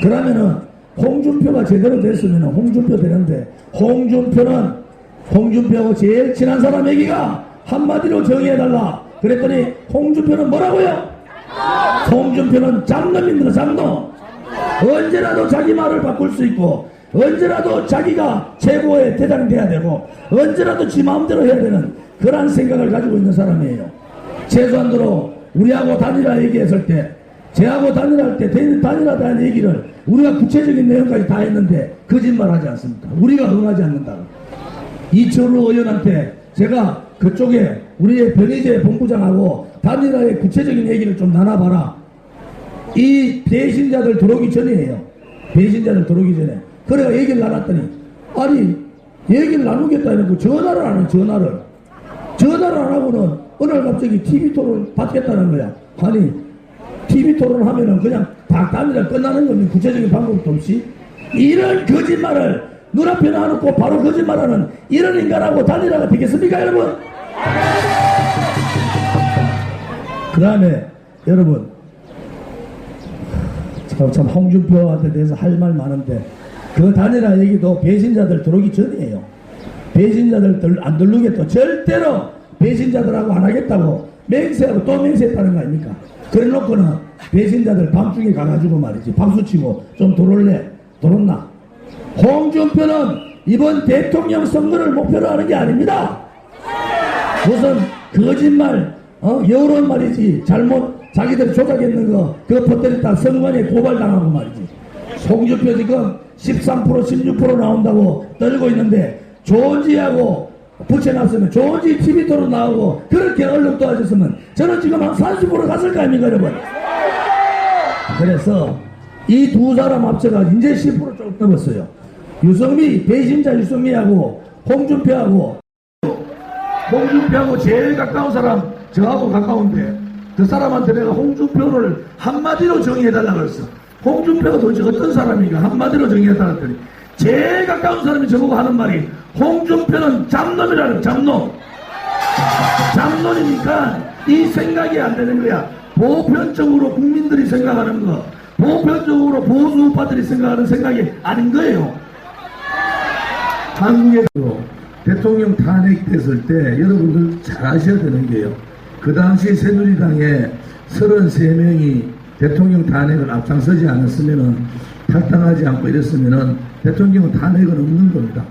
그러면은 홍준표가 제대로 됐으면 홍준표 되는데, 홍준표하고 제일 친한 사람 얘기가 한마디로 정의해달라 그랬더니 홍준표는 뭐라고요? 홍준표는 잡놈입니다. 잡놈. 언제라도 자기 말을 바꿀 수 있고, 언제라도 자기가 최고의 대장이 돼야 되고, 언제라도 지 마음대로 해야 되는 그런 생각을 가지고 있는 사람이에요. 최소한도로 우리하고 단일화 얘기했을 때, 쟤하고 단일화할 때 단일화에 대한 얘기를 우리가 구체적인 내용까지 다 했는데 거짓말하지 않습니까? 우리가 응하지 않는다고. 이철우 의원한테 제가 그쪽에 우리의 변희재 본부장하고 단일화의 구체적인 얘기를 좀 나눠봐라. 이 배신자들 들어오기 전이에요. 배신자들 들어오기 전에. 그래가 얘기를 나눴더니, 아니 얘기를 나누겠다 해놓고 전화를 안 해. 전화를 안 하고는 어느 날 갑자기 TV 토론 받겠다는 거야. 아니 TV 토론 하면은 그냥 다 단일화 끝나는 겁니다. 구체적인 방법도 없이. 이런 거짓말을 눈앞에 놔놓고 바로 거짓말하는 이런 인간하고 단일화가 되겠습니까, 여러분? 그 다음에 여러분, 참 홍준표한테 대해서 할 말 많은데, 그 단일화 얘기도 배신자들 들어오기 전이에요. 배신자들 안 들르겠다. 절대로 배신자들하고 안 하겠다고 맹세하고 또 맹세했다는 거 아닙니까? 그래 놓고는 배신자들 밤중에 가가지고 말이지, 박수치고 좀 들었나? 홍준표는 이번 대통령 선거를 목표로 하는 게 아닙니다. 무슨 거짓말, 여론 말이지, 잘못 자기들 조작했는 거 그거 퍼뜨렸다 선관위에 고발당하고 말이지. 홍준표 지금 13% 16% 나온다고 떨고 있는데, 조은지하고 붙여놨으면, 조은지 TV토로 나오고 그렇게 언론 도와줬으면 저는 지금 한 30% 갔을 거 아닙니까, 여러분? 그래서 이 두 사람 합쳐가 이제 10% 조금 넘었어요. 유승민, 배신자 유승민하고 홍준표하고 제일 가까운 사람 저하고 가까운데, 그 사람한테 내가 홍준표를 한마디로 정의해달라고 그랬어. 홍준표가 도대체 어떤 사람인가 한마디로 정의해달라고 했더니, 제일 가까운 사람이 저보고 하는 말이, 홍준표는 잡놈이라는, 잡놈. 잡놈이니까 이 생각이 안 되는 거야. 보편적으로 국민들이 생각하는 거, 보편적으로 보수 우파들이 생각하는 생각이 아닌 거예요. 한국에서 대통령 탄핵됐을 때 여러분들 잘 아셔야 되는 게요, 그 당시 새누리당에 33명이 대통령 탄핵을 앞장서지 않았으면은, 탈당하지 않고 이랬으면은 대통령 탄핵은 없는 겁니다.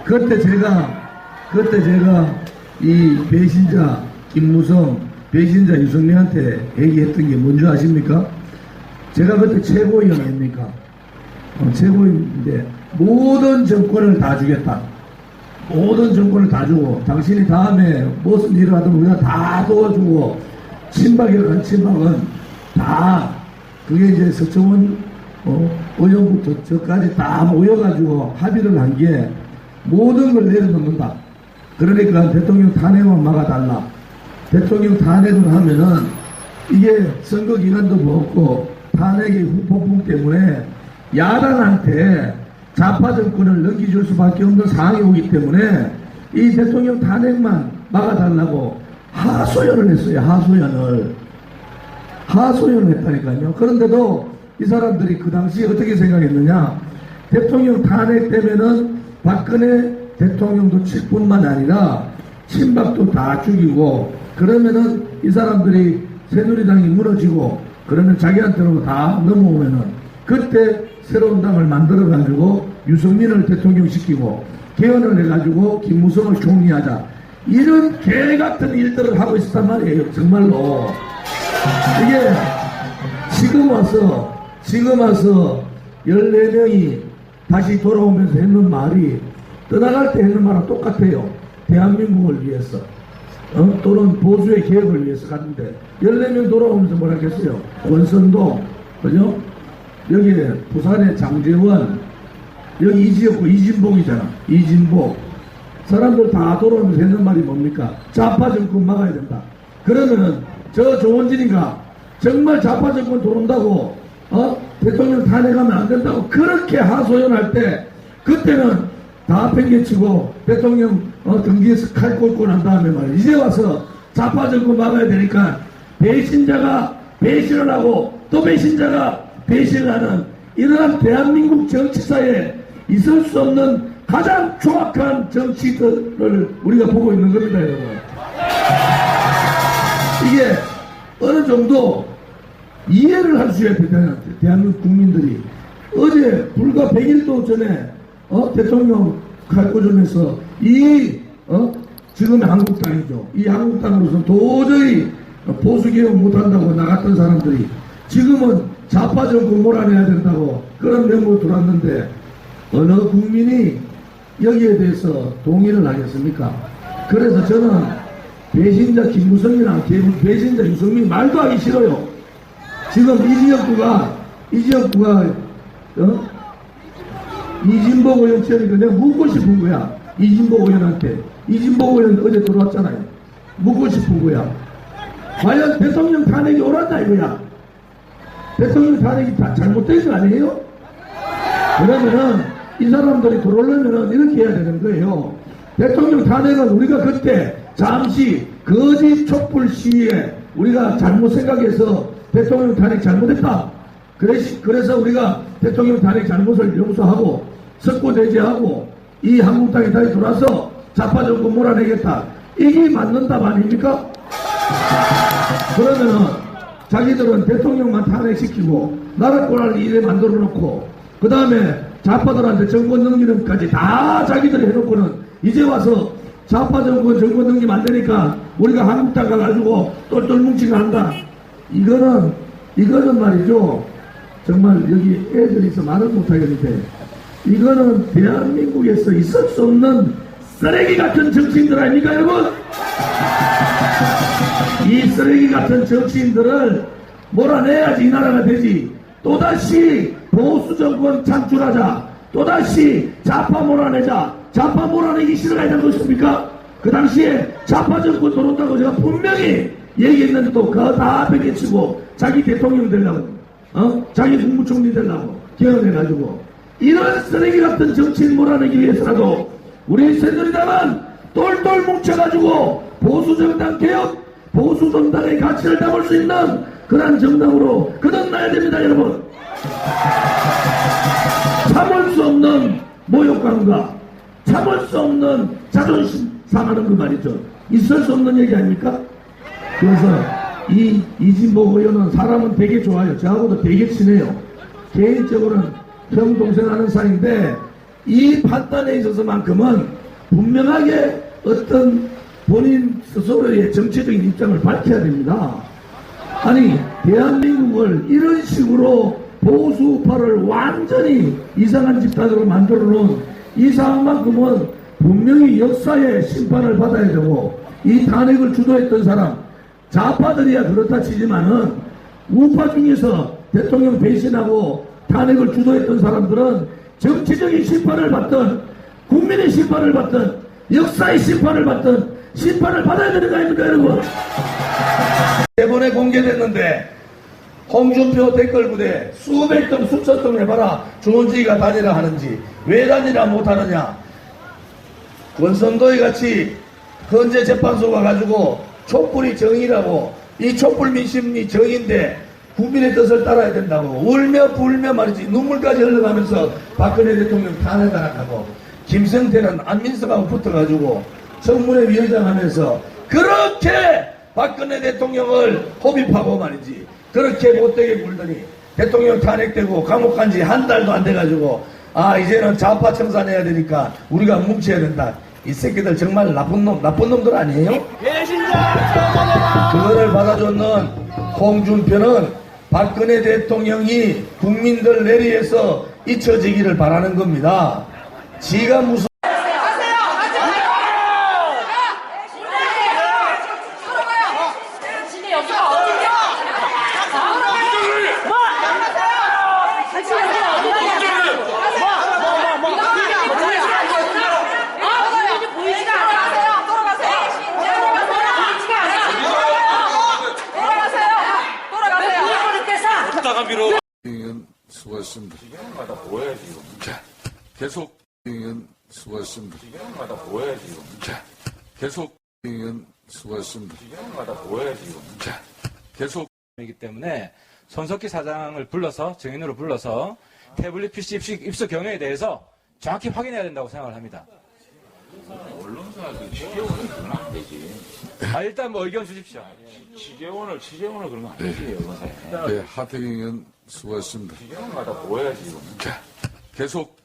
그때 제가 이 배신자 김무성, 배신자 유승민한테 얘기했던 게 뭔지 아십니까? 제가 그때 최고위원 아닙니까? 최고위원인데 모든 정권을 다 주겠다. 모든 정권을 다 주고, 당신이 다음에 무슨 일을 하든 우리가 다 도와주고, 친박이라고 한 친박은 다, 그게 이제 서청원 의원부터 저까지 다 모여가지고 합의를 한 게 모든 걸 내려놓는다. 그러니까 대통령 탄핵만 막아달라. 대통령 탄핵을 하면은 이게 선거 기간도 없고 탄핵의 후폭풍 때문에 야당한테 좌파 정권을 넘겨줄 수밖에 없는 상황이 오기 때문에 이 대통령 탄핵만 막아달라고 하소연을 했어요. 하소연을 했다니까요. 그런데도 이 사람들이 그 당시에 어떻게 생각했느냐, 대통령 탄핵되면은 박근혜 대통령도 칠 뿐만 아니라 친박도 다 죽이고, 그러면은 이 사람들이 새누리당이 무너지고, 그러면 자기한테로 다 넘어오면은 그때 새로운 당을 만들어 가지고 유승민을 대통령 시키고 개헌을 해가지고 김무성을 총리하자, 이런 개같은 일들을 하고 있었단 말이에요. 정말로. 이게 지금 와서 14명이 다시 돌아오면서 했는 말이 떠나갈 때 했는 말랑 똑같아요. 대한민국을 위해서, 또는 보수의 개혁을 위해서 갔는데 14명 돌아오면서 뭐라 했어요? 권선동, 그죠? 여기 부산의 장재원, 여기 이지였고 이진복이잖아. 이진복. 사람들 다 돌아오면서 했는 말이 뭡니까? 좌파 정권 막아야 된다. 그러면은 저 조원진인가 정말 좌파 정권 들어온다고 대통령 탄핵하면 안 된다고 그렇게 하소연할 때, 그때는 다 팽개치고 대통령 등기에서 칼 꽂고 난 다음에 말이야, 이제 와서 좌파 정권 막아야 되니까 배신자가 배신을 하고 또 배신자가 배신을 하는 이러한 대한민국 정치사에 있을 수 없는 가장 조악한 정치들을 우리가 보고 있는 겁니다, 여러분. 이게 어느 정도 이해를 할 수 있어야 되잖아요. 대한민국 국민들이. 어제 불과 100일도 전에 대통령 칼고점에서 지금의 한국당이죠. 이 한국당으로서 도저히 보수개혁 못한다고 나갔던 사람들이 지금은 좌파 정권 몰아내야 된다고 그런 명목으로 들어왔는데 어느 국민이 여기에 대해서 동의를 하겠습니까? 그래서 저는 배신자 김무성이랑 배신자 유승민 말도 하기 싫어요. 지금 이 지역구가 이진복 의원 처리가 내가 묻고 싶은 거야. 이진복 의원한테. 이진복 의원 어제 들어왔잖아요. 묻고 싶은 거야. 과연 대통령 탄핵이 옳았나 이거야. 대통령 탄핵이 다 잘못된 거 아니에요? 그러면은 이 사람들이 들어오려면은 이렇게 해야 되는 거예요. 대통령 탄핵은 우리가 그때 잠시 거짓 촛불 시위에 우리가 잘못 생각해서 대통령 탄핵 잘못했다. 그래서 우리가 대통령 탄핵 잘못을 용서하고 석고대죄하고 이 한국당에 다시 돌아서 좌파 정권 몰아내겠다. 이게 맞는 답 아닙니까? 그러면은 자기들은 대통령만 탄핵시키고 나라 꼴을 이래 만들어 놓고 그 다음에 좌파들한테 정권 넘기는 것까지 다 자기들이 해놓고는 이제 와서 좌파 정권 넘기면 안 되니까 우리가 한국당 가가지고 똘똘 뭉치고 한다. 이거는 말이죠. 정말 여기 애들이 있어 말을 못하겠는데 이거는 대한민국에서 있을 수 없는 쓰레기 같은 정치인들 아닙니까 여러분? 이 쓰레기 같은 정치인들을 몰아내야지 이 나라가 되지. 또다시 보수 정권 창출하자. 또다시 좌파 몰아내자. 좌파 몰아내기 싫어야 되는 것입니까? 그 당시에 좌파 정권 들어온다고 제가 분명히 얘기했는데 또 그거 다 뺏겨치고 자기 대통령 되려고 자기 국무총리 되려고 개헌해가지고 이런 쓰레기 같은 정치인 몰아내기 위해서라도 우리 새누리당은 똘똘 뭉쳐가지고 보수정당 개혁 보수정당의 가치를 담을 수 있는 그런 정당으로 거듭나야 됩니다 여러분. 참을 수 없는 모욕감과 참을 수 없는 자존심 상하는 그 말이죠. 있을 수 없는 얘기 아닙니까? 그래서 이진복 의원은 사람은 되게 좋아요. 저하고도 되게 친해요. 개인적으로는 형 동생 하는 사이인데 이 판단에 있어서만큼은 분명하게 어떤 본인 스스로의 정치적인 입장을 밝혀야 됩니다. 아니 대한민국을 이런 식으로 보수파를 완전히 이상한 집단으로 만들어 놓은 이 상황만큼은 분명히 역사의 심판을 받아야 되고 이 탄핵을 주도했던 사람 좌파들이야 그렇다 치지만은 우파 중에서 대통령 배신하고 탄핵을 주도했던 사람들은 정치적인 심판을 받든 국민의 심판을 받든 역사의 심판을 받든 심판을 받아야 되는 거 아닙니까 여러분? 이번에 공개됐는데 홍준표 댓글 부대 수백 등 수천 등 해봐라 조은지가 다니라 하는지 왜 다니라 못하느냐. 권선도의 같이 헌재 재판소가 가지고 촛불이 정의라고 이 촛불 민심이 정의인데 국민의 뜻을 따라야 된다고 울며 불며 말이지 눈물까지 흘러가면서 박근혜 대통령 탄핵하고 김성태는 안민석하고 붙어가지고 청문회 위원장 하면서 그렇게 박근혜 대통령을 호비하고 말이지 그렇게 못되게 굴더니 대통령 탄핵되고 감옥 간 지 한 달도 안 돼가지고 이제는 좌파 청산해야 되니까 우리가 뭉쳐야 된다. 이 새끼들 정말 나쁜 놈들 아니에요? 그거를 받아줬는 홍준표는 박근혜 대통령이 국민들 내리에서 잊혀지기를 바라는 겁니다. 지가 무슨 의원 수고했습니다. 시간마다 뭐야 지금? 자, 계속 의원 수고했습니다. 시간마다 뭐야 지금? 자, 계속 의원 수고했습니다. 시간마다 뭐야 지금? 자, 계속 이기 때문에 손석희 사장을 불러서 증인으로 불러서 태블릿 PC 입수 경위에 대해서 정확히 확인해야 된다고 생각을 합니다. 언론사들 취재원을 그러면 안 되지. 일단 뭐 의견 주십시오. 취재원을 그러면 안 되지, 언론사에. 네, 하태경 의원 수고했습니다. 취재원을 갖다 보여야지, 이거는. 자, 계속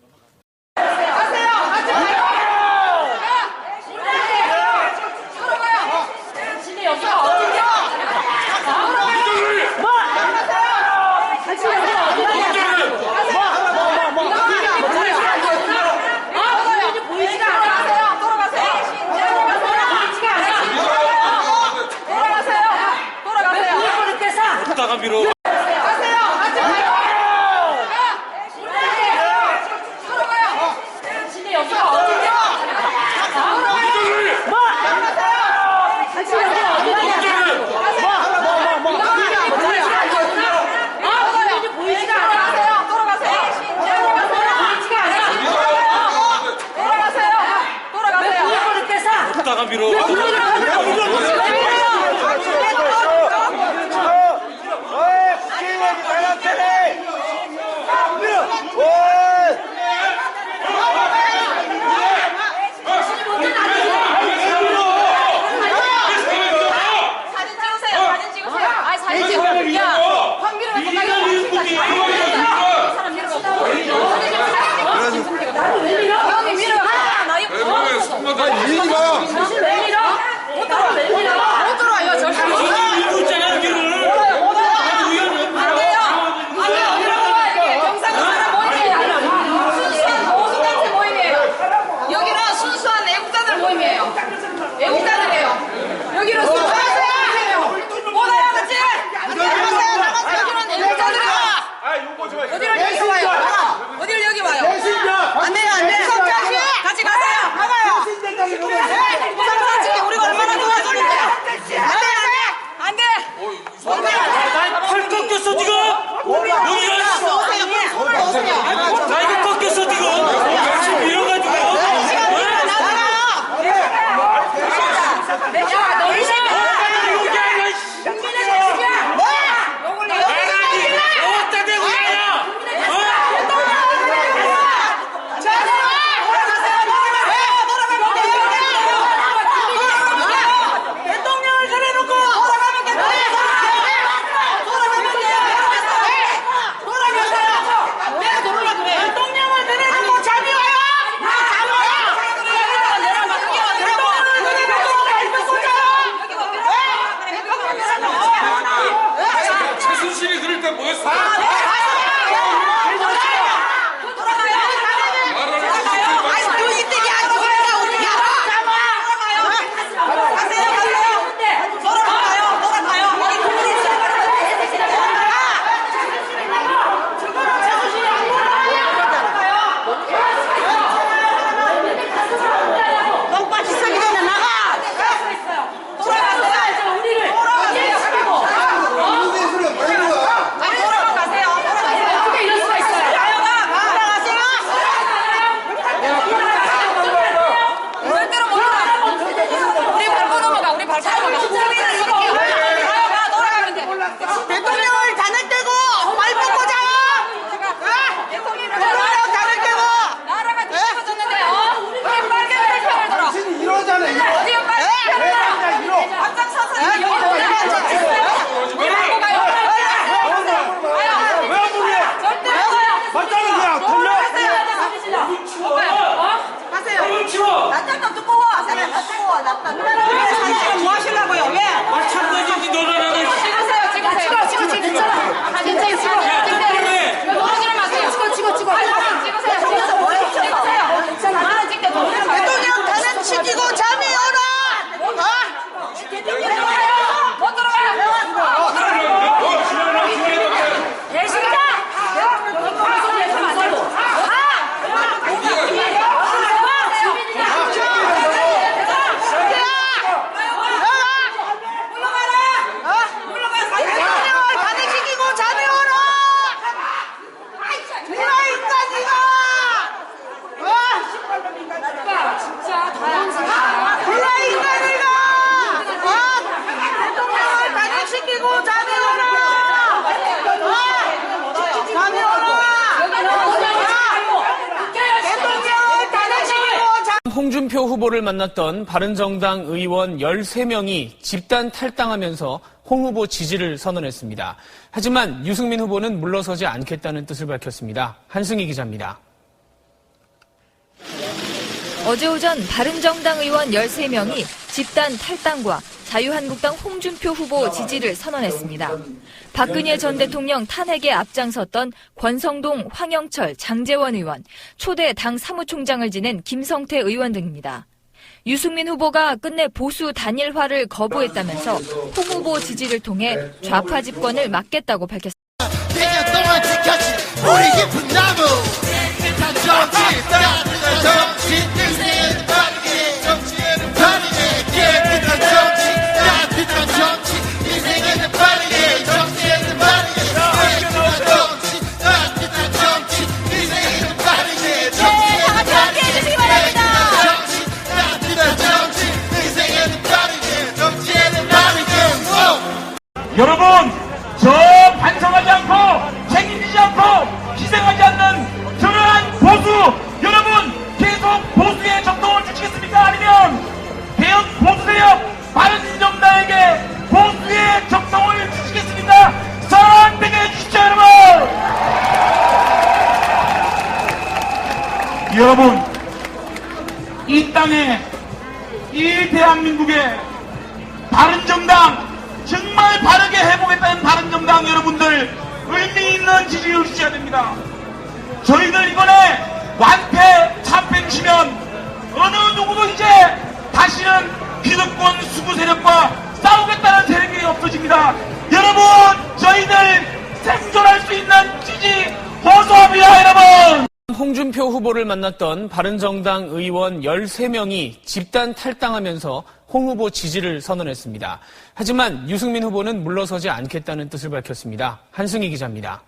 홍준표 후보를 만났던 바른정당 의원 13명이 집단 탈당하면서 홍 후보 지지를 선언했습니다. 하지만 유승민 후보는 물러서지 않겠다는 뜻을 밝혔습니다. 한승희 기자입니다. 어제 오전 바른정당 의원 13명이 집단 탈당과 자유한국당 홍준표 후보 지지를 선언했습니다. 박근혜 전 대통령 탄핵에 앞장섰던 권성동, 황영철, 장제원 의원, 초대 당 사무총장을 지낸 김성태 의원 등입니다. 유승민 후보가 끝내 보수 단일화를 거부했다면서 홍 후보 지지를 통해 좌파 집권을 막겠다고 밝혔습니다. 100년 동안 지켜진 우리 깊은 나무 깨끗한 정치 따뜻한 정치 인생은 빠르게 정치에는 빠르게 깨끗한 정치 따뜻한 정치 인생에는 빠르게 정치에는 빠르게 깨끗한 정치 따뜻한 정치 인생에는 빠르게 정치에는 빠르게 정치 따뜻한 정치 인생에는 빠르게 정치에는 빠르게 여러분, 저 반성하지 않고 책임지지 않고 희생하지 않는 저러한 보수, 여러분 계속 보수의 정통을 주시겠습니까? 아니면 개혁 보수세력 바른정당에게 보수의 정통을 주시겠습니까? 선택해 주십시오, 여러분. 여러분, 이 땅에, 이 대한민국의 바른정당, 정말 바르게 해보겠다는 바른정당 여러분들 의미 있는 지지를 주셔야 됩니다. 저희들 이번에 완패 참패주시면 어느 누구도 이제 다시는 기득권 수구 세력과 싸우겠다는 세력이 없어집니다. 여러분, 저희들 생존할 수 있는 지지 호소합니다, 여러분. 홍준표 후보를 만났던 바른정당 의원 13명이 집단 탈당하면서 홍 후보 지지를 선언했습니다. 하지만 유승민 후보는 물러서지 않겠다는 뜻을 밝혔습니다. 한승희 기자입니다.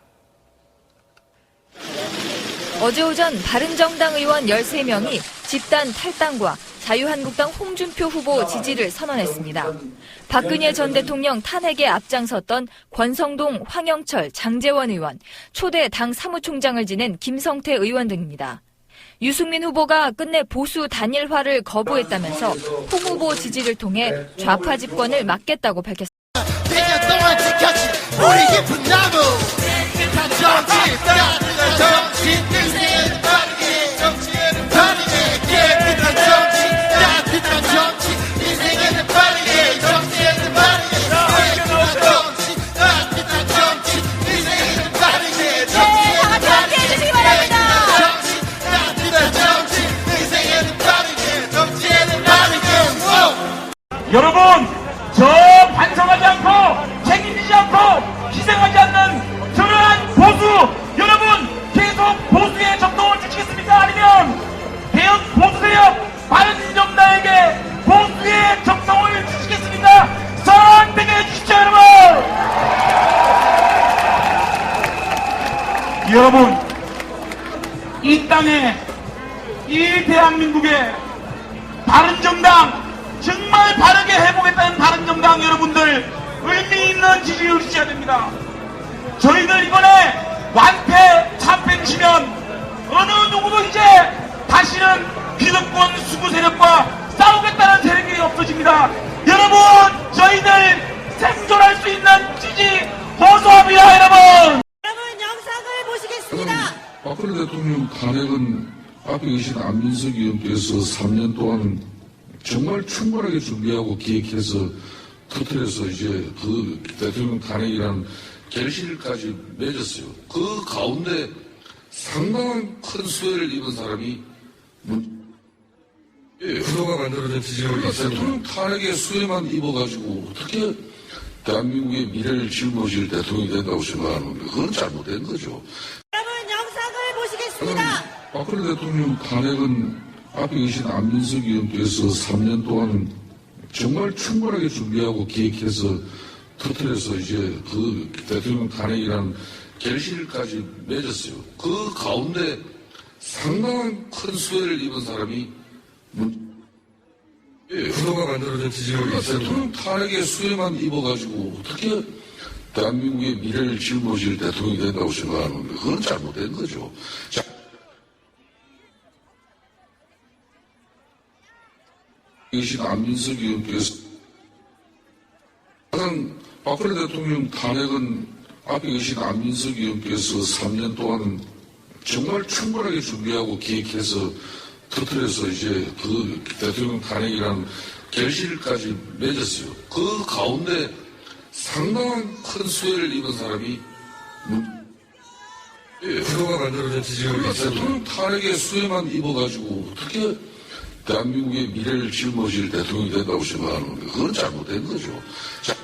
어제 오전 바른정당 의원 13명이 집단 탈당과 자유한국당 홍준표 후보 지지를 선언했습니다. 박근혜 전 대통령 탄핵에 앞장섰던 권성동, 황영철, 장제원 의원, 초대 당 사무총장을 지낸 김성태 의원 등입니다. 유승민 후보가 끝내 보수 단일화를 거부했다면서 홍 후보 지지를 통해 좌파 집권을 막겠다고 밝혔습니다. 100년 동안 지켜진 우리 깊은 나무 깨끗한 정치 따뜻한 정치 인생은 빠르게 정치에는 빠르게 깨끗한 정치 따뜻한 정치 인생에는 빠르게 정치에는 빠르게 깨끗한 정치 따뜻한 정치 인생에는 빠르게 정치에는 빠르게 정치 따뜻한 정치 인생에는 빠르게 정치에는 빠르게 여러분, 저 반성하지 않고 책임지지 않고 희생하지 않는 저러한 보수, 여러분 계속 보수의 정통을 주시겠습니까? 아니면 개혁 보수세력 바른정당에게 보수의 정통을 주시겠습니까? 선택해 주십시오, 여러분. 여러분, 이 땅에, 이 대한민국의 바른정당, 정말 바르게 해보겠다는 바른정당 여러분들 의미 있는 지지를 주셔야 됩니다. 저희들 이번에 완패 참패주시면 어느 누구도 이제 다시는 기득권 수구 세력과 싸우겠다는 세력이 없어집니다. 여러분, 저희들 생존할 수 있는 지지 호소합니다, 여러분. 여러분, 영상을 보시겠습니다. 박근혜 대통령 탄핵은 앞에 계신 안민석 의원께서 3년 동안 정말 충분하게 준비하고 기획해서 터뜨려서 이제 그 대통령 탄핵이라는 결실까지 맺었어요. 그 가운데 상당한 큰 수혜를 입은 사람이 구도가 만들어진 지지율이 있습니다. 대통령 탄핵의 수혜만 입어가지고 어떻게 대한민국의 미래를 짊어질 대통령이 된다고 생각하는 게 그건 잘못된 거죠. 여러분, 영상을 보시겠습니다. 박근혜 대통령 탄핵은 앞에 계신 안민석 의원께서 3년 동안 정말 충분하게 준비하고 기획해서 터뜨려서 이제 그 대통령 탄핵이라는 결실까지 맺었어요. 그 가운데 상당한 큰 수혜를 입은 사람이 구도가 만들어진 지지율이 있습니다. 대통령 탄핵의 수혜만 입어가지고 어떻게 대한민국의 미래를 짊어질 대통령이 된다고 생각하는 게 그건 잘못된 거죠. 자, 이것이 안민석 의원께서 가장 박근혜 대통령 탄핵은 앞에 계신 안민석 의원께서 3년 동안 정말 충분하게 준비하고 기획해서 터뜨려서 이제 그 대통령 탄핵이라는 결실까지 맺었어요. 그 가운데 상당한 큰 수혜를 입은 사람이 제도가 만들어진 지지율이 있습니다. 대통령 탄핵의 수혜만 입어가지고 어떻게 대한민국의 미래를 짊어질 대통령이 된다고 생각하는 건데 그건 잘못된 거죠. 자,